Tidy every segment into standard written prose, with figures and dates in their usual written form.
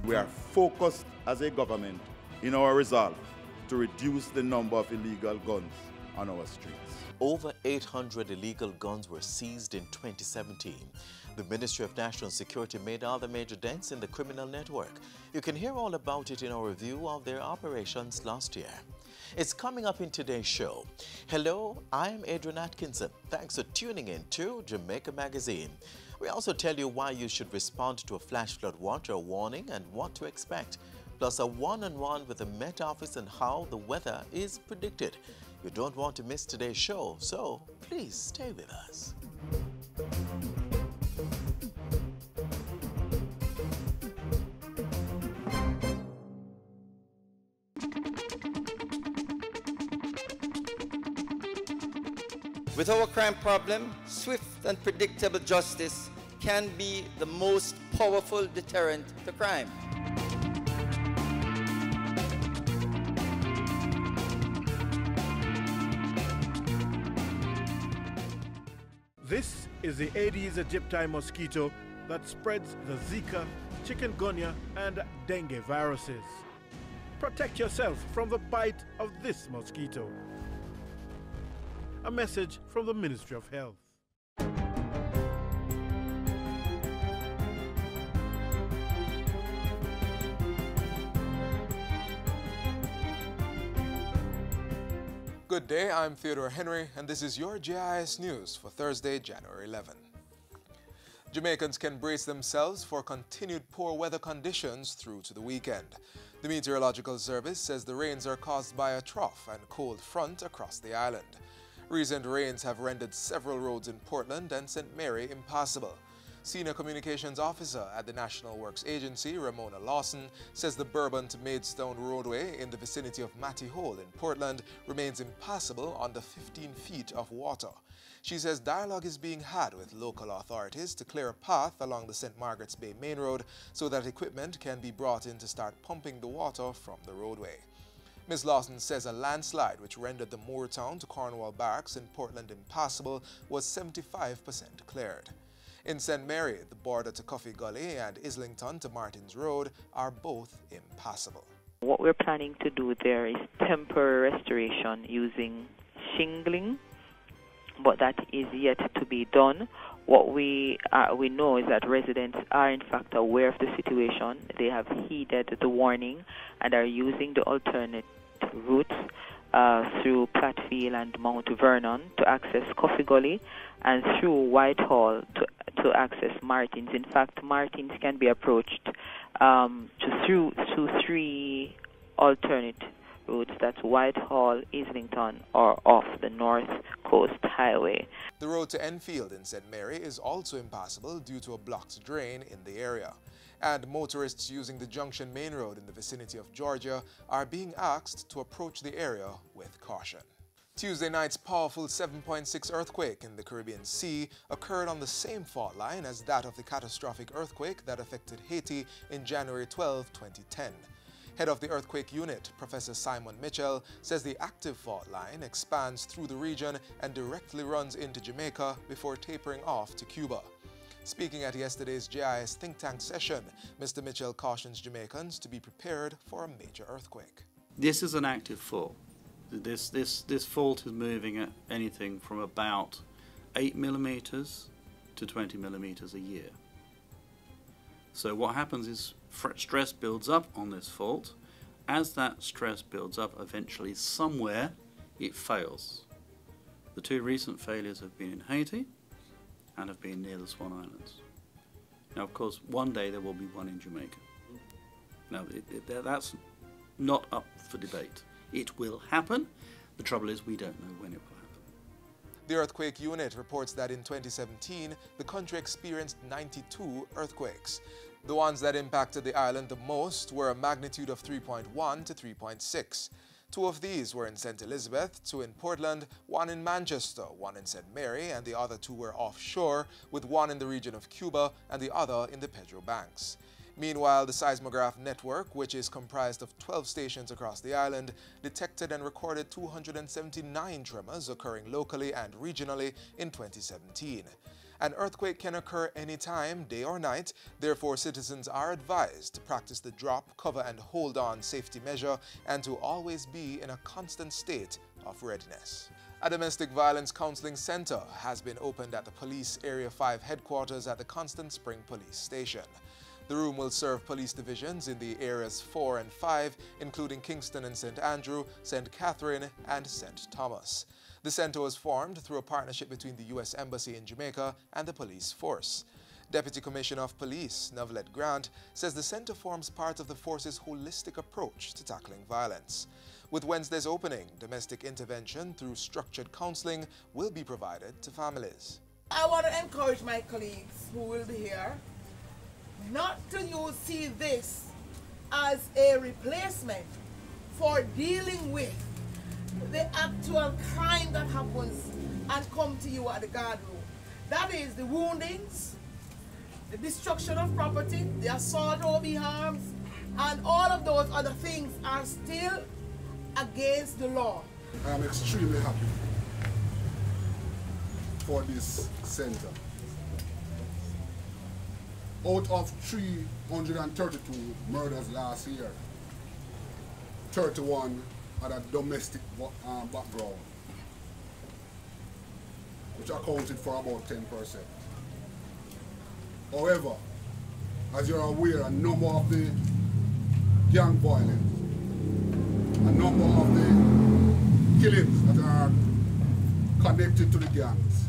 We are focused as a government in our resolve to reduce the number of illegal guns on our streets. Over 800 illegal guns were seized in 2017. The Ministry of National Security made other major dents in the criminal network. You can hear all about it in our review of their operations last year. It's coming up in today's show. Hello, I'm Adrian Atkinson. Thanks for tuning in to Jamaica Magazine. We also tell you why you should respond to a flash flood water warning and what to expect, plus a one-on-one with the Met Office and how the weather is predicted. You don't want to miss today's show, so please stay with us. With our crime problem, swift and predictable justice can be the most powerful deterrent to crime. This is the Aedes aegypti mosquito that spreads the Zika, chikungunya, and dengue viruses. Protect yourself from the bite of this mosquito. A message from the Ministry of Health. Good day, I'm Theodore Henry, and this is your GIS News for Thursday, January 11. Jamaicans can brace themselves for continued poor weather conditions through to the weekend. The Meteorological Service says the rains are caused by a trough and cold front across the island. Recent rains have rendered several roads in Portland and St. Mary impassable. Senior Communications Officer at the National Works Agency, Ramona Lawson, says the Bourbon to Maidstone roadway in the vicinity of Matty Hole in Portland remains impassable under 15 feet of water. She says dialogue is being had with local authorities to clear a path along the St. Margaret's Bay Main Road so that equipment can be brought in to start pumping the water from the roadway. Ms. Lawson says a landslide which rendered the Moortown to Cornwall Barracks in Portland impassable was 75% cleared. In St. Mary, the border to Coffee Gully and Islington to Martins Road are both impassable. What we're planning to do there is temporary restoration using shingling, but that is yet to be done. What we know is that residents are in fact aware of the situation. They have heeded the warning and are using the alternate routes through Plattfield and Mount Vernon to access Coffee Gully and through Whitehall to access Martins. In fact, Martins can be approached through three alternate routes. That's Whitehall, Islington, or off the North Coast Highway. The road to Enfield in St. Mary is also impassable due to a blocked drain in the area. And motorists using the Junction Main Road in the vicinity of Georgia are being asked to approach the area with caution. Tuesday night's powerful 7.6 earthquake in the Caribbean Sea occurred on the same fault line as that of the catastrophic earthquake that affected Haiti in January 12, 2010. Head of the earthquake unit, Professor Simon Mitchell, says the active fault line expands through the region and directly runs into Jamaica before tapering off to Cuba. Speaking at yesterday's GIS think tank session, Mr. Mitchell cautions Jamaicans to be prepared for a major earthquake. This is an active fault. This fault is moving at anything from about 8 millimeters to 20 millimeters a year. So what happens is stress builds up on this fault. As that stress builds up, eventually somewhere it fails. The two recent failures have been in Haiti and have been near the Swan Islands. Now, of course, one day there will be one in Jamaica. Now, that's not up for debate. It will happen. The trouble is we don't know when it will happen. The earthquake unit reports that in 2017, the country experienced 92 earthquakes. The ones that impacted the island the most were a magnitude of 3.1 to 3.6. Two of these were in St. Elizabeth, two in Portland, one in Manchester, one in St. Mary, and the other two were offshore, with one in the region of Cuba and the other in the Pedro Banks. Meanwhile, the seismograph network, which is comprised of 12 stations across the island, detected and recorded 279 tremors occurring locally and regionally in 2017. An earthquake can occur anytime, day or night. Therefore, citizens are advised to practice the drop, cover, and hold on safety measure and to always be in a constant state of readiness. A domestic violence counseling center has been opened at the Police Area 5 headquarters at the Constant Spring Police Station. The room will serve police divisions in the areas 4 and 5, including Kingston and St. Andrew, St. Catherine, and St. Thomas. The center was formed through a partnership between the U.S. Embassy in Jamaica and the police force. Deputy Commissioner of Police, Novelet Grant, says the center forms part of the force's holistic approach to tackling violence. With Wednesday's opening, domestic intervention through structured counseling will be provided to families. I want to encourage my colleagues who will be here not to see this as a replacement for dealing with the actual crime that happens and come to you at the guard room. That is the woundings, the destruction of property, the assault or harms, and all of those other things are still against the law. I am extremely happy for this center. Out of 332 murders last year, 31 had a domestic background, which accounted for about 10%. However, as you're aware, a number of the gang violence, a number of the killings that are connected to the gangs,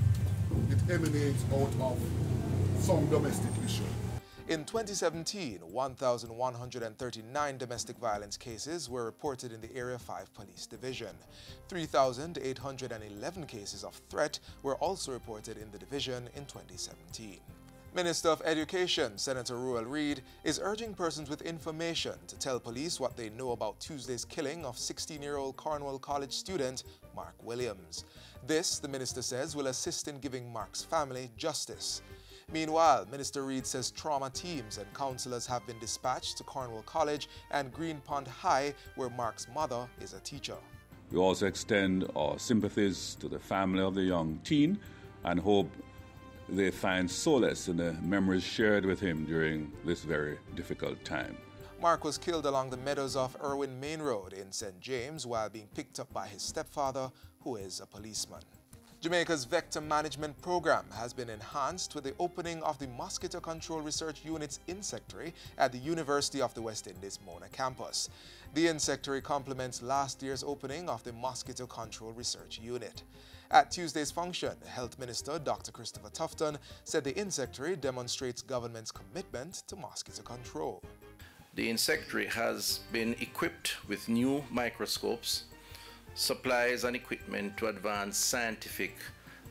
it emanates out of some domestic issue. In 2017, 1,139 domestic violence cases were reported in the Area 5 Police Division. 3,811 cases of threat were also reported in the division in 2017. Minister of Education, Senator Reid, is urging persons with information to tell police what they know about Tuesday's killing of 16-year-old Caenwood College student Mark Williams. This, the minister says, will assist in giving Mark's family justice. Meanwhile, Minister Reid says trauma teams and counselors have been dispatched to Caenwood College and Green Pond High, where Mark's mother is a teacher. We also extend our sympathies to the family of the young teen and hope they find solace in the memories shared with him during this very difficult time. Mark was killed along the meadows of Irwin Main Road in St. James while being picked up by his stepfather, who is a policeman. Jamaica's vector management program has been enhanced with the opening of the Mosquito Control Research Unit's insectary at the University of the West Indies Mona campus. The insectary complements last year's opening of the Mosquito Control Research Unit. At Tuesday's function, Health Minister Dr. Christopher Tufton said the insectary demonstrates government's commitment to mosquito control. The insectary has been equipped with new microscopes, supplies and equipment to advance scientific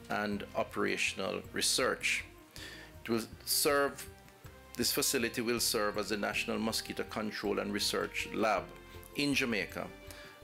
and operational research. This facility will serve as the National Mosquito Control and Research Lab in Jamaica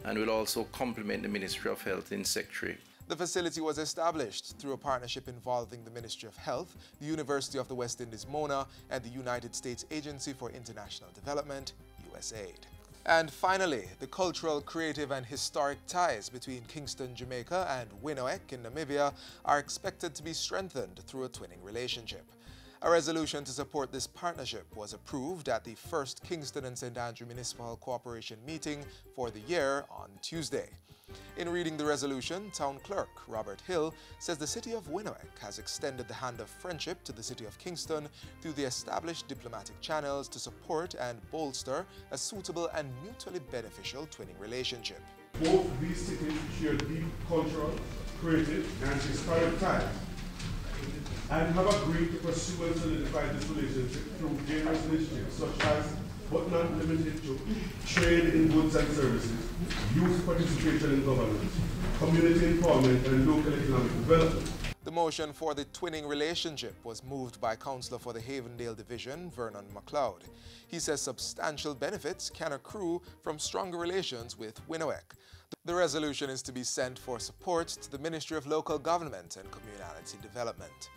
and will also complement the Ministry of Health insectary. The facility was established through a partnership involving the Ministry of Health, the University of the West Indies Mona, and the United States Agency for International Development, USAID. And finally, the cultural, creative, and historic ties between Kingston, Jamaica, and Winoek in Namibia are expected to be strengthened through a twinning relationship. A resolution to support this partnership was approved at the first Kingston and St. Andrew Municipal Cooperation meeting for the year on Tuesday. In reading the resolution, Town Clerk Robert Hill says the city of Winoek has extended the hand of friendship to the city of Kingston through the established diplomatic channels to support and bolster a suitable and mutually beneficial twinning relationship. Both these cities share deep cultural, creative, and historic ties, and have agreed to pursue and solidify this relationship through various initiatives such as, but not limited to, trade in goods and services, youth participation in governance, community involvement, and local economic development. The motion for the twinning relationship was moved by Councillor for the Havendale Division, Vernon MacLeod. He says substantial benefits can accrue from stronger relations with Winoek. The resolution is to be sent for support to the Ministry of Local Government and Community Development.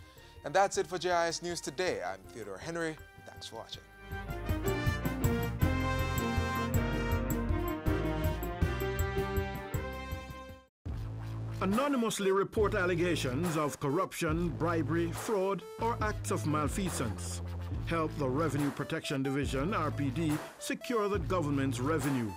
And that's it for JIS News today. I'm Theodore Henry. Thanks for watching. Anonymously report allegations of corruption, bribery, fraud, or acts of malfeasance. Help the Revenue Protection Division, RPD, secure the government's revenue.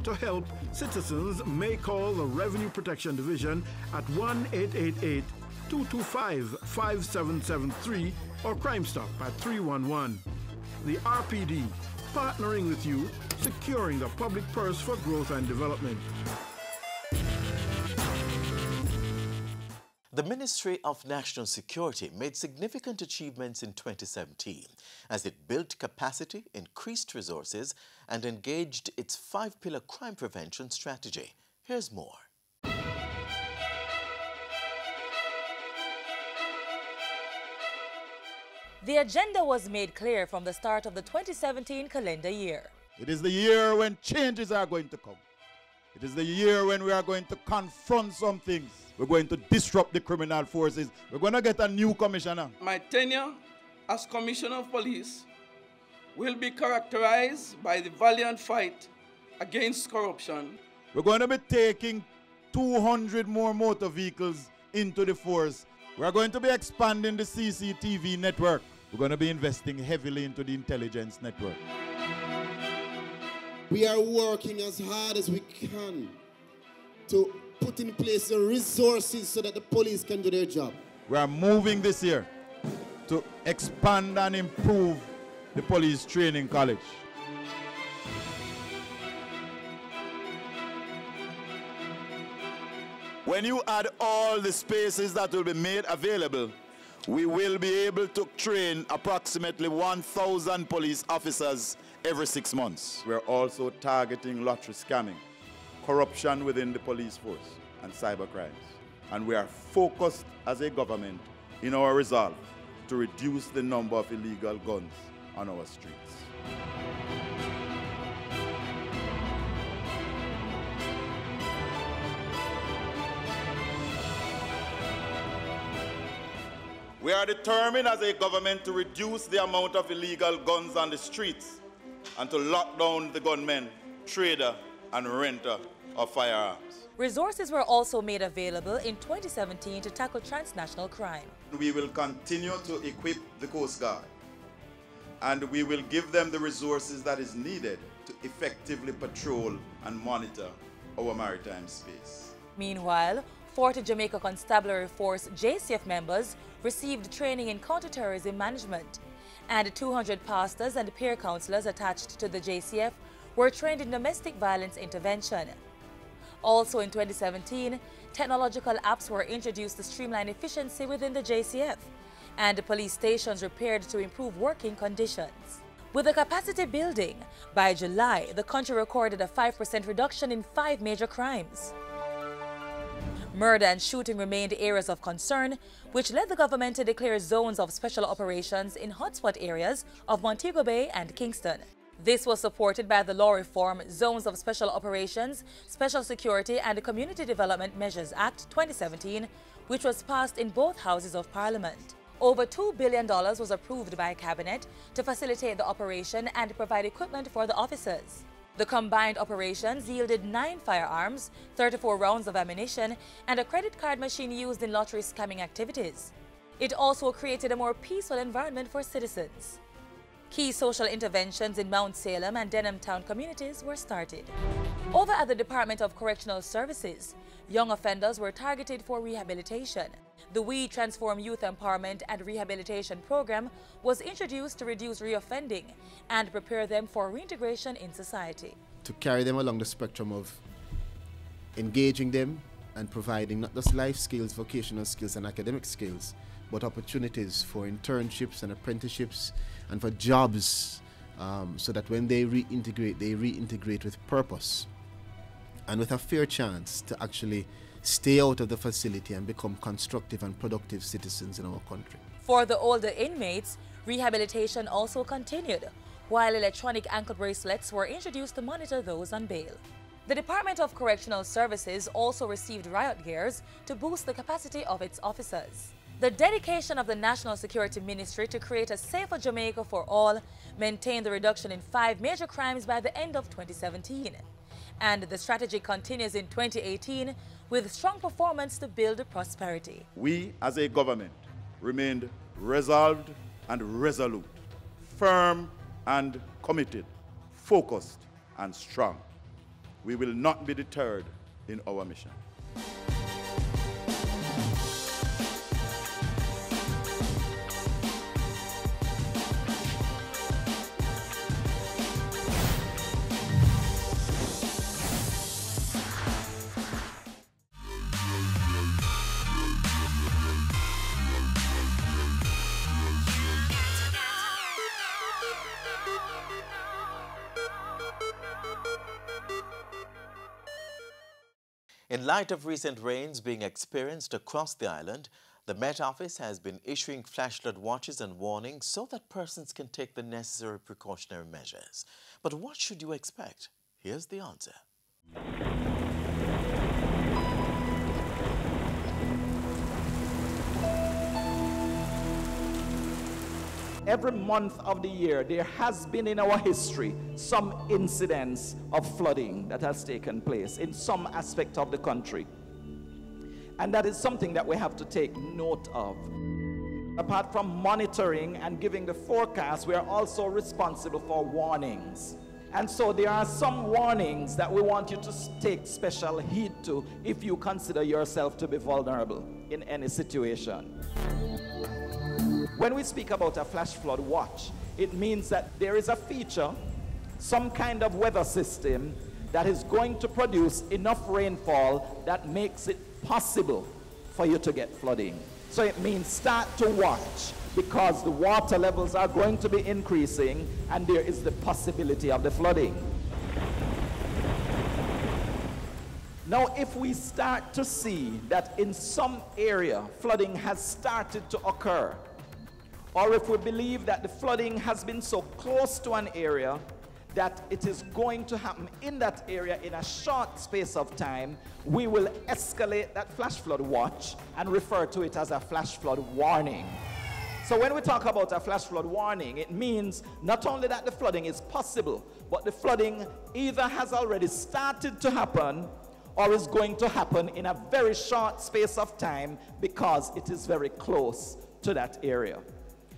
To help, citizens may call the Revenue Protection Division at 1-888-225-5773 or Crime Stop at 311. The RPD, partnering with you, securing the public purse for growth and development. The Ministry of National Security made significant achievements in 2017 as it built capacity, increased resources, and engaged its 5-pillar crime prevention strategy. Here's more. The agenda was made clear from the start of the 2017 calendar year. It is the year when changes are going to come. It is the year when we are going to confront some things. We're going to disrupt the criminal forces. We're going to get a new commissioner. My tenure as Commissioner of Police will be characterized by the valiant fight against corruption. We're going to be taking 200 more motor vehicles into the force. We're going to be expanding the CCTV network. We're going to be investing heavily into the intelligence network. We are working as hard as we can to put in place the resources so that the police can do their job. We are moving this year to expand and improve the police training college. When you add all the spaces that will be made available, we will be able to train approximately 1,000 police officers every 6 months. We're also targeting lottery scamming, corruption within the police force, and cyber crimes. And we are focused as a government in our resolve to reduce the number of illegal guns on our streets. We are determined as a government to reduce the amount of illegal guns on the streets and to lock down the gunmen, trader, and renter of firearms. Resources were also made available in 2017 to tackle transnational crime. We will continue to equip the Coast Guard, and we will give them the resources that is needed to effectively patrol and monitor our maritime space. Meanwhile, 40 Jamaica Constabulary Force JCF members received training in counterterrorism management, and 200 pastors and peer counselors attached to the JCF were trained in domestic violence intervention. Also in 2017, technological apps were introduced to streamline efficiency within the JCF, and police stations repaired to improve working conditions. With the capacity building, by July, the country recorded a 5% reduction in 5 major crimes. Murder and shooting remained areas of concern, which led the government to declare zones of special operations in hotspot areas of Montego Bay and Kingston. This was supported by the law reform Zones of Special Operations, Special Security and Community Development Measures Act 2017, which was passed in both houses of Parliament. Over $2 billion was approved by Cabinet to facilitate the operation and provide equipment for the officers. The combined operations yielded 9 firearms, 34 rounds of ammunition, and a credit card machine used in lottery scamming activities. It also created a more peaceful environment for citizens. Key social interventions in Mount Salem and Denham Town communities were started. Over at the Department of Correctional Services, young offenders were targeted for rehabilitation. The We Transform Youth Empowerment and Rehabilitation Program was introduced to reduce reoffending and prepare them for reintegration in society. To carry them along the spectrum of engaging them and providing not just life skills, vocational skills and academic skills, but opportunities for internships and apprenticeships and for jobs, so that when they reintegrate with purpose and with a fair chance to actually stay out of the facility and become constructive and productive citizens in our country. For the older inmates, rehabilitation also continued, while electronic ankle bracelets were introduced to monitor those on bail. The Department of Correctional Services also received riot gears to boost the capacity of its officers. The dedication of the National Security Ministry to create a safer Jamaica for all maintained the reduction in 5 major crimes by the end of 2017. And the strategy continues in 2018 with strong performance to build prosperity. We, as a government, remained resolved and resolute, firm and committed, focused and strong. We will not be deterred in our mission. In light of recent rains being experienced across the island, the Met Office has been issuing flash flood watches and warnings so that persons can take the necessary precautionary measures. But what should you expect? Here's the answer. Every month of the year, there has been in our history some incidents of flooding that has taken place in some aspect of the country. And that is something that we have to take note of. Apart from monitoring and giving the forecast, we are also responsible for warnings. And so there are some warnings that we want you to take special heed to if you consider yourself to be vulnerable in any situation. When we speak about a flash flood watch, it means that there is a feature, some kind of weather system that is going to produce enough rainfall that makes it possible for you to get flooding. So it means start to watch because the water levels are going to be increasing and there is the possibility of the flooding. Now, if we start to see that in some area flooding has started to occur, or if we believe that the flooding has been so close to an area that it is going to happen in that area in a short space of time, we will escalate that flash flood watch and refer to it as a flash flood warning. So when we talk about a flash flood warning, it means not only that the flooding is possible, but the flooding either has already started to happen or is going to happen in a very short space of time because it is very close to that area.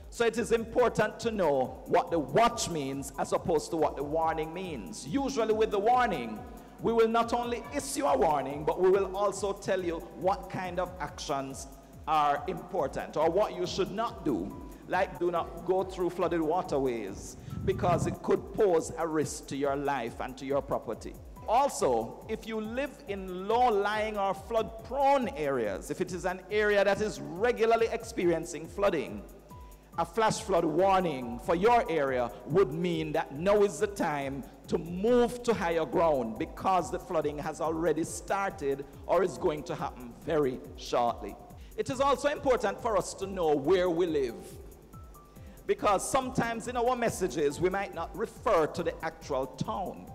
So it is important to know what the watch means as opposed to what the warning means. Usually with the warning, we will not only issue a warning, but we will also tell you what kind of actions are important or what you should not do. Like do not go through flooded waterways because it could pose a risk to your life and to your property. Also, if you live in low-lying or flood-prone areas, if it is an area that is regularly experiencing flooding, a flash flood warning for your area would mean that now is the time to move to higher ground because the flooding has already started or is going to happen very shortly. It is also important for us to know where we live because sometimes in our messages we might not refer to the actual town,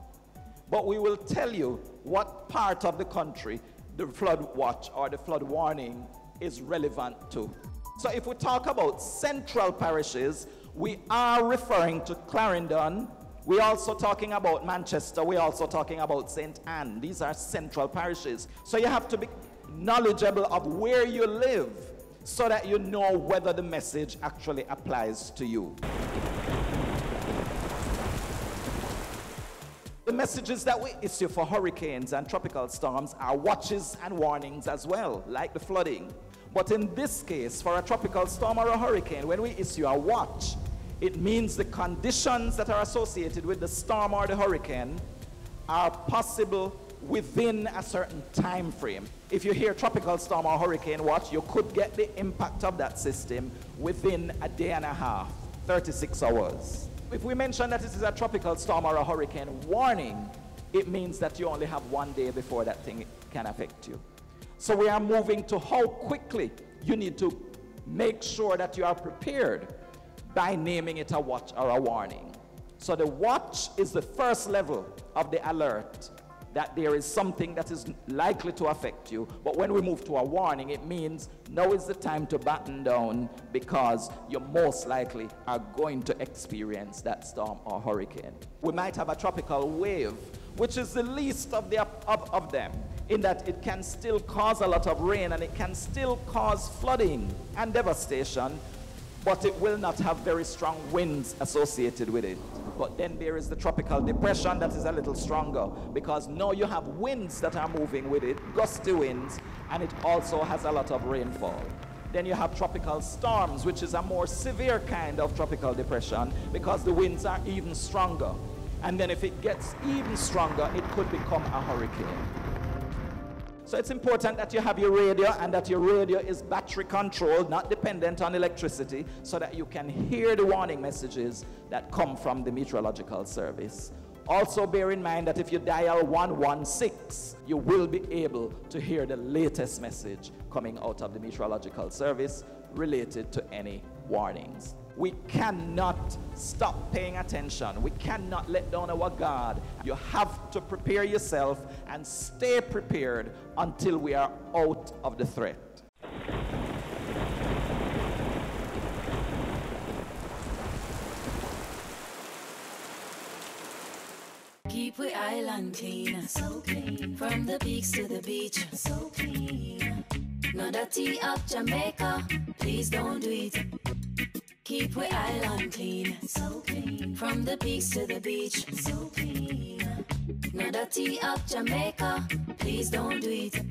but we will tell you what part of the country the flood watch or the flood warning is relevant to. So if we talk about central parishes, we are referring to Clarendon. We're also talking about Manchester. We're also talking about St. Anne. These are central parishes. So you have to be knowledgeable of where you live so that you know whether the message actually applies to you. The messages that we issue for hurricanes and tropical storms are watches and warnings as well, like the flooding. But in this case, for a tropical storm or a hurricane, when we issue a watch, it means the conditions that are associated with the storm or the hurricane are possible within a certain time frame. If you hear tropical storm or hurricane watch, you could get the impact of that system within a day and a half, 36 hours. If we mention that it is a tropical storm or a hurricane warning, it means that you only have 1 day before that thing can affect you. So we are moving to how quickly you need to make sure that you are prepared by naming it a watch or a warning. So the watch is the first level of the alert that there is something that is likely to affect you. But when we move to a warning, it means now is the time to batten down because you most likely are going to experience that storm or hurricane. We might have a tropical wave, which is the least of them. in that it can still cause a lot of rain and it can still cause flooding and devastation, but it will not have very strong winds associated with it. But then there is the tropical depression that is a little stronger, because now you have winds that are moving with it, gusty winds, and it also has a lot of rainfall. Then you have tropical storms, which is a more severe kind of tropical depression because the winds are even stronger. And then if it gets even stronger, it could become a hurricane. So it's important that you have your radio and that your radio is battery controlled, not dependent on electricity, so that you can hear the warning messages that come from the meteorological service. Also bear in mind that if you dial 116, you will be able to hear the latest message coming out of the meteorological service related to any warnings. We cannot stop paying attention. We cannot let down our guard. You have to prepare yourself and stay prepared until we are out of the threat. Keep we island clean, so clean. From the peaks to the beach, so clean. No dirty up Jamaica, please don't do it. Keep we island clean, so clean. From the peaks to the beach, so clean. No dirty up Jamaica, please don't do it.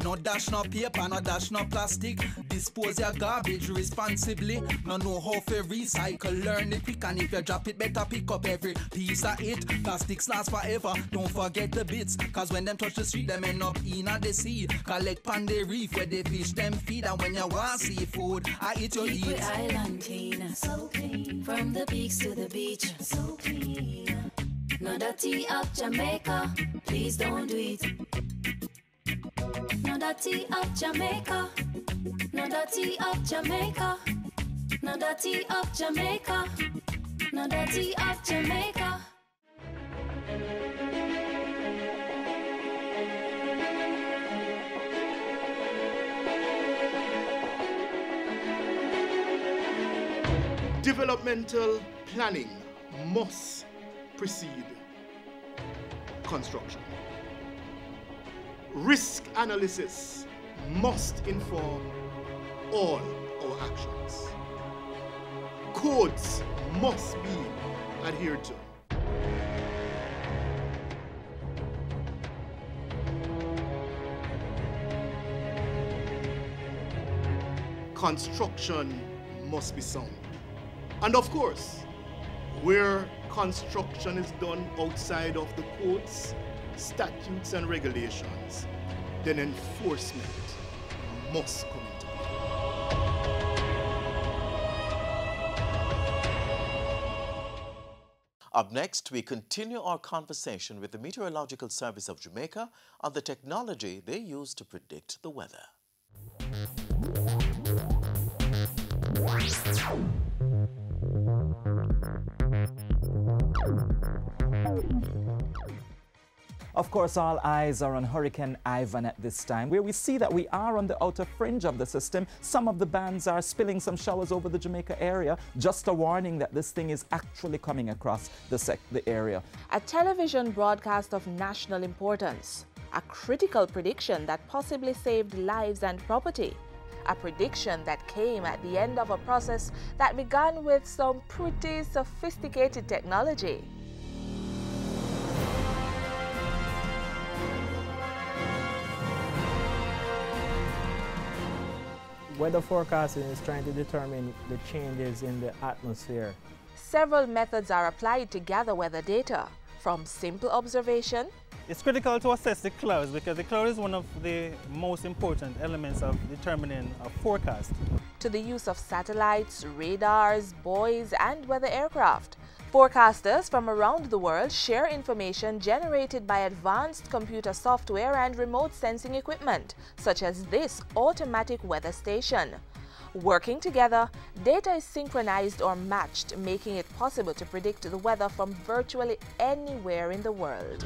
No dash no paper, no dash no plastic. Dispose your garbage responsibly. No know how to recycle, learn it quick. And if you drop it, better pick up every piece of it. Plastics last forever, don't forget the bits. Cause when them touch the street, them end up in the sea. Collect pan the reef where they fish them feed. And when you want seafood, I eat your Keep eat. we island clean, so clean. From the peaks to the beach, so clean. No dirty up Jamaica, please don't do it. No dirty up Jamaica, no dirty up Jamaica, no dirty up Jamaica, no dirty up Jamaica. Developmental planning must precede construction. Risk analysis must inform all our actions. Codes must be adhered to. Construction must be sound. And of course, where construction is done outside of the codes, statutes and regulations, then enforcement must come into play. Up next, we continue our conversation with the Meteorological Service of Jamaica on the technology they use to predict the weather. Of course, all eyes are on Hurricane Ivan at this time, where we see that we are on the outer fringe of the system. Some of the bands are spilling some showers over the Jamaica area. Just a warning that this thing is actually coming across the area. A television broadcast of national importance. A critical prediction that possibly saved lives and property. A prediction that came at the end of a process that began with some pretty sophisticated technology. Weather forecasting is trying to determine the changes in the atmosphere. Several methods are applied to gather weather data, from simple observation. It's critical to assess the clouds because the cloud is one of the most important elements of determining a forecast. To the use of satellites, radars, buoys, and weather aircraft. Forecasters from around the world share information generated by advanced computer software and remote sensing equipment, such as this automatic weather station. Working together, data is synchronized or matched, making it possible to predict the weather from virtually anywhere in the world.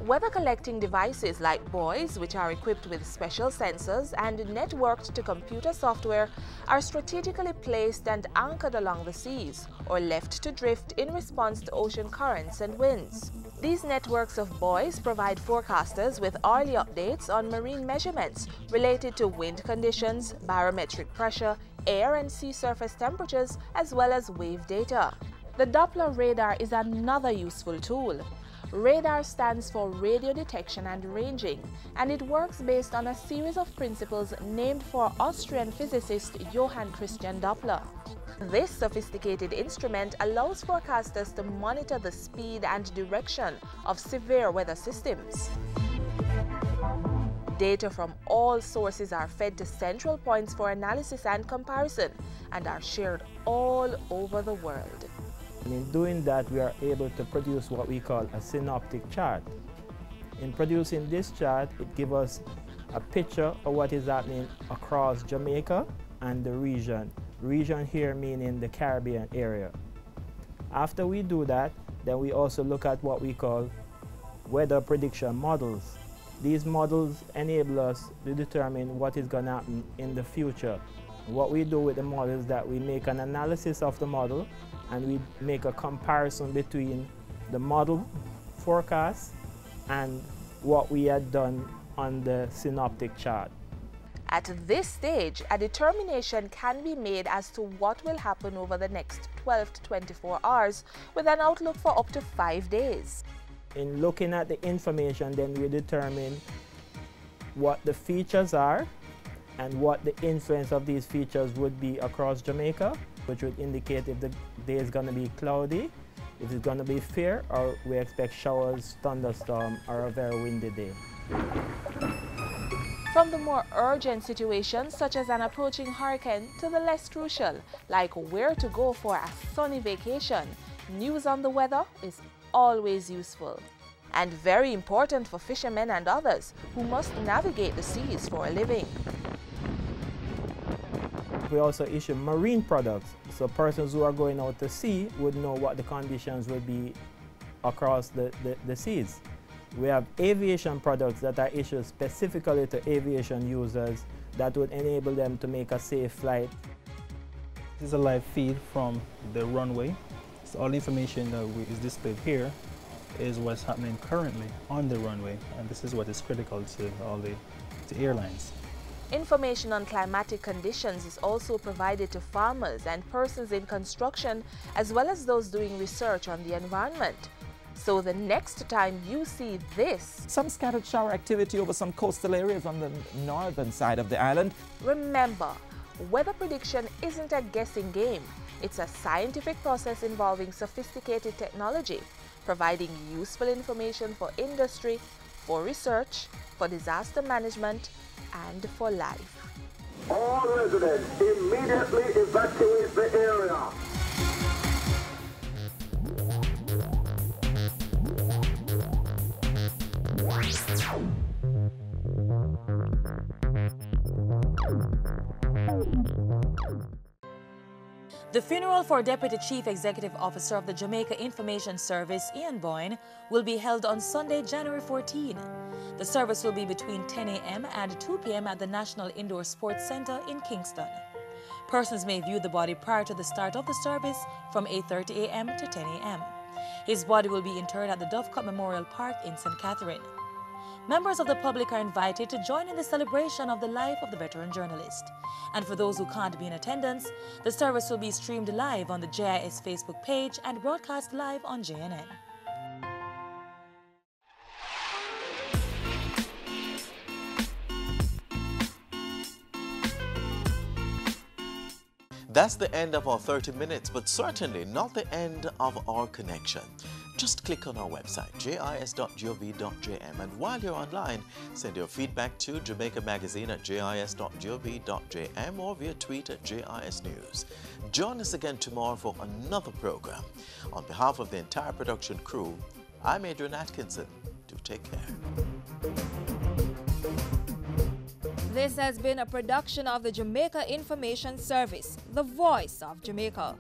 Weather collecting devices like buoys, which are equipped with special sensors and networked to computer software, are strategically placed and anchored along the seas or left to drift in response to ocean currents and winds. These networks of buoys provide forecasters with hourly updates on marine measurements related to wind conditions, barometric pressure, air and sea surface temperatures, as well as wave data. The Doppler radar is another useful tool. Radar stands for radio detection and ranging, and it works based on a series of principles named for Austrian physicist Johann Christian Doppler. This sophisticated instrument allows forecasters to monitor the speed and direction of severe weather systems. Data from all sources are fed to central points for analysis and comparison and are shared all over the world. And in doing that, we are able to produce what we call a synoptic chart. In producing this chart, it gives us a picture of what is happening across Jamaica and the region. Region here meaning the Caribbean area. After we do that, then we also look at what we call weather prediction models. These models enable us to determine what is going to happen in the future. What we do with the model is that we make an analysis of the model and we make a comparison between the model forecast and what we had done on the synoptic chart. At this stage, a determination can be made as to what will happen over the next 12 to 24 hours with an outlook for up to 5 days. In looking at the information, then we determine what the features are and what the influence of these features would be across Jamaica, which would indicate if the day is going to be cloudy, if it's going to be fair, or we expect showers, thunderstorm, or a very windy day. From the more urgent situations, such as an approaching hurricane, to the less crucial, like where to go for a sunny vacation, news on the weather is always useful. And very important for fishermen and others who must navigate the seas for a living. We also issue marine products, so persons who are going out to sea would know what the conditions would be across the seas. We have aviation products that are issued specifically to aviation users that would enable them to make a safe flight. This is a live feed from the runway. So all the information that is displayed here is what's happening currently on the runway, and this is what is critical to all the airlines. Information on climatic conditions is also provided to farmers and persons in construction, as well as those doing research on the environment. So the next time you see this, some scattered shower activity over some coastal areas on the northern side of the island. Remember, weather prediction isn't a guessing game. It's a scientific process involving sophisticated technology, providing useful information for industry, for research, for disaster management, and for life. All residents immediately evacuate the area. The funeral for Deputy Chief Executive Officer of the Jamaica Information Service, Ian Boyne, will be held on Sunday, January 14. The service will be between 10 a.m. and 2 p.m. at the National Indoor Sports Center in Kingston. Persons may view the body prior to the start of the service from 8:30 a.m. to 10 a.m. His body will be interred at the Dovecote Memorial Park in St. Catherine. Members of the public are invited to join in the celebration of the life of the veteran journalist. And for those who can't be in attendance, the service will be streamed live on the JIS Facebook page and broadcast live on JNN. That's the end of our 30 minutes, but certainly not the end of our connection. Just click on our website, jis.gov.jm, and while you're online, send your feedback to Jamaica Magazine at jis.gov.jm or via tweet at JIS News. Join us again tomorrow for another program. On behalf of the entire production crew, I'm Adrian Atkinson. Do take care. This has been a production of the Jamaica Information Service, the voice of Jamaica.